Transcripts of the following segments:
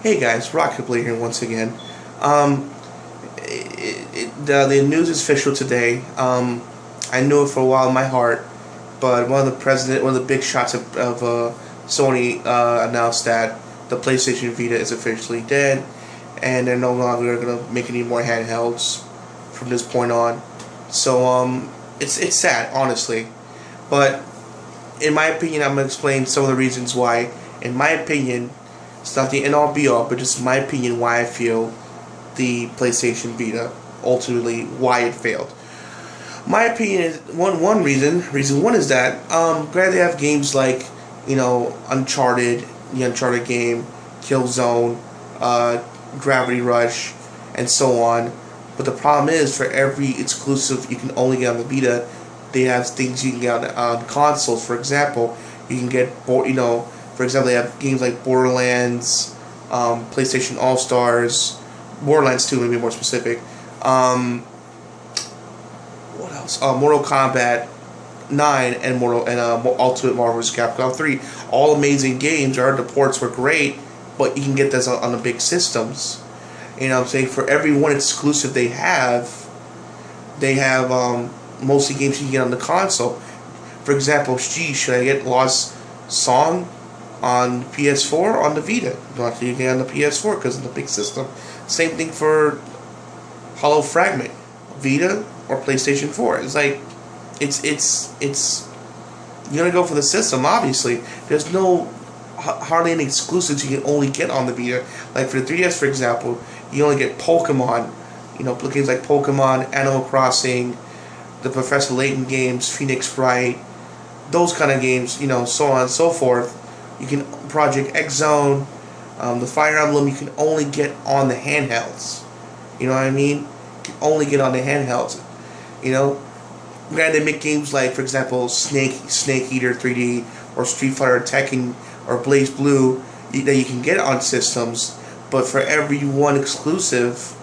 Hey guys, RockingTheBlade here once again. The news is official today. I knew it for a while in my heart, but one of the big shots of Sony announced that the PlayStation Vita is officially dead, and they're no longer going to make any more handhelds from this point on. So it's sad, honestly, but in my opinion, I'm going to explain some of the reasons why. In my opinion, it's not the end-all be-all, but just my opinion why I feel the PlayStation Vita, ultimately why it failed. My opinion is one reason one is that granted they have games like Uncharted, the Uncharted game, Killzone, Gravity Rush, and so on. But the problem is, for every exclusive you can only get on the Vita, they have things you can get on consoles. For example, you can get for example, they have games like Borderlands, PlayStation All Stars, Borderlands 2, maybe more specific. What else? Mortal Kombat 9 and Ultimate Marvel vs. Capcom 3. All amazing games. I heard the ports were great, but you can get this on the big systems. You know what I'm saying? For every one exclusive they have mostly games you can get on the console. For example, should I get Lost Song on PS4 or on the Vita? Not you get on the PS4 because of the big system. Same thing for Hollow Fragment, Vita or PlayStation 4. It's like it's you're gonna go for the system. Obviously, there's hardly any exclusives you can only get on the Vita. Like for the 3DS, for example, you only get Pokemon. Games like Pokemon, Animal Crossing, the Professor Layton games, Phoenix Wright, those kind of games. So on and so forth. You can Project X Zone, the Fire Emblem. You can only get on the handhelds. You know what I mean? You can only get on the handhelds. Granted, they make games like, for example, Snake Eater 3D or Street Fighter Tekken or Blaze Blue that you can get on systems. But for every one exclusive,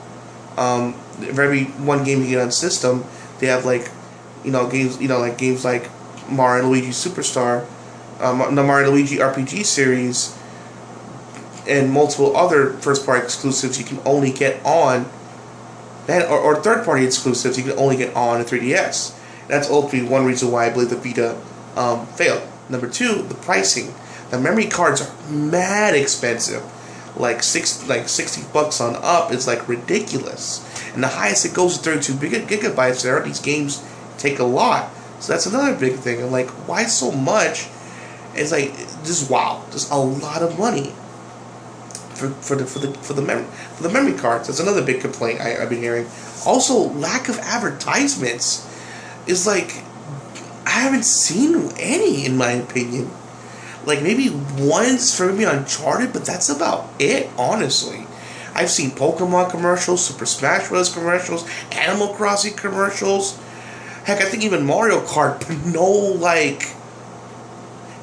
for every one game you get on system, they have games like Mario and Luigi Superstar, the Mario and Luigi RPG series, and multiple other first-party exclusives you can only get on, or third-party exclusives you can only get on a 3DS. That's ultimately one reason why I believe the Vita failed. Number two, the pricing. The memory cards are mad expensive. Like $60 on up is like ridiculous, and the highest it goes is 32 gigabytes. There, these games take a lot, so that's another big thing. I'm like, why so much? It's like just a lot of money for the memory cards. That's another big complaint I've been hearing. Also, lack of advertisements is like I haven't seen any, in my opinion. Like maybe once for maybe Uncharted, but that's about it, honestly. I've seen Pokemon commercials, Super Smash Bros. Commercials, Animal Crossing commercials. Heck, I think even Mario Kart, but no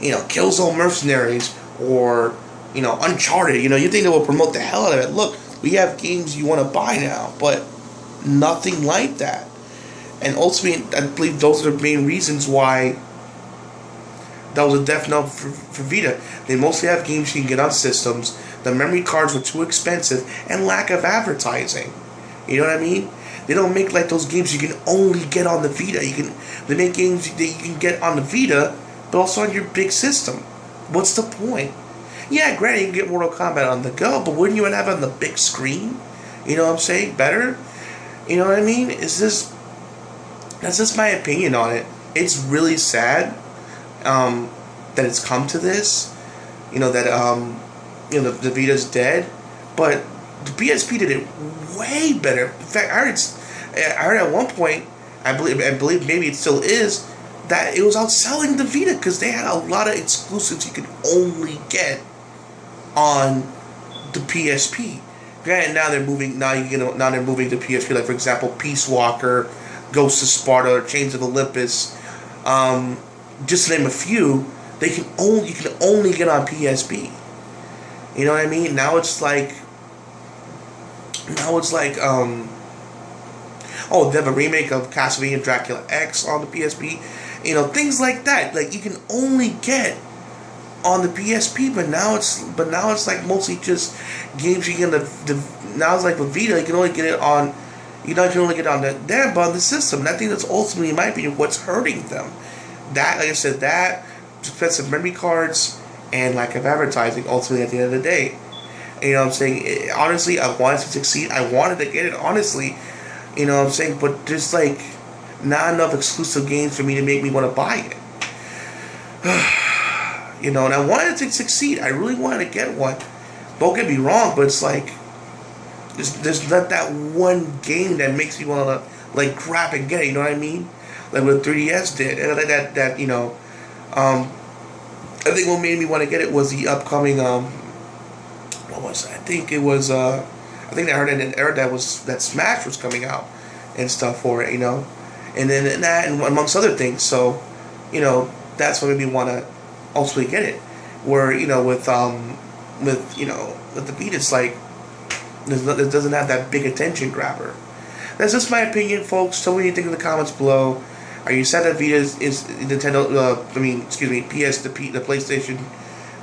Killzone Mercenaries or Uncharted. You think they will promote the hell out of it. Look, we have games you want to buy now, but nothing like that. And ultimately, I believe those are the main reasons why that was a death knell for Vita. They mostly have games you can get on systems. The memory cards were too expensive, and lack of advertising. You know what I mean? They don't make like those games you can only get on the Vita. They make games that you can get on the Vita, but also on your big system. What's the point? Yeah, granted, you can get Mortal Kombat on the go, but wouldn't you want to have it on the big screen? You know what I'm saying? Better? You know what I mean? That's just my opinion on it. It's really sad that it's come to this. The Vita's dead, but the PSP did it way better. In fact, I heard at one point, I believe maybe it still is, that it was outselling the Vita because they had a lot of exclusives you could only get on the PSP. Granted, now they're moving to PSP. Like for example, Peace Walker, Ghosts of Sparta, Chains of Olympus, just to name a few. You can only get on PSP. You know what I mean? Now it's like they have a remake of Castlevania Dracula X on the PSP. Things like that. Like you can only get on the PSP, but now it's like mostly just games you get now it's like with Vita, you can only get it on. You know, you can only get it on the system. And I think that's ultimately, in my opinion, what's hurting them. That, like I said, that expensive memory cards and lack of advertising. Ultimately, at the end of the day, you know what I'm saying. Honestly, I wanted to succeed. I wanted to get it. Honestly, you know what I'm saying. But there's like not enough exclusive games for me to make me want to buy it. You know, and I wanted to succeed. I really wanted to get one. Don't get me wrong, but it's like there's not that one game that makes me want to like grab and get it. You know what I mean? Like what 3DS did, and that you know, I think what made me want to get it was the upcoming what was it? I think it was I think I heard in an era that Smash was coming out and stuff for it. You know, and then that and amongst other things. So, you know, that's what made me want to ultimately get it. Where, you know, with you know, with the Vita, it's like it doesn't have that big attention grabber. That's just my opinion, folks. Tell me what you think in the comments below. Are you sad that Vita is Nintendo? The PlayStation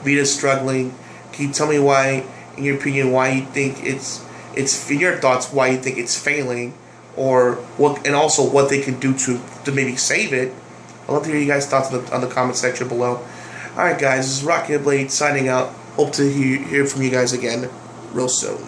Vita is struggling? Can you tell me why, in your opinion, why you think it's in your thoughts, why you think it's failing, or what, and also what they can do to maybe save it? I'd love to hear you guys' thoughts on the comment section below. Alright guys, this is RockingTheBlade signing out. Hope to hear from you guys again real soon.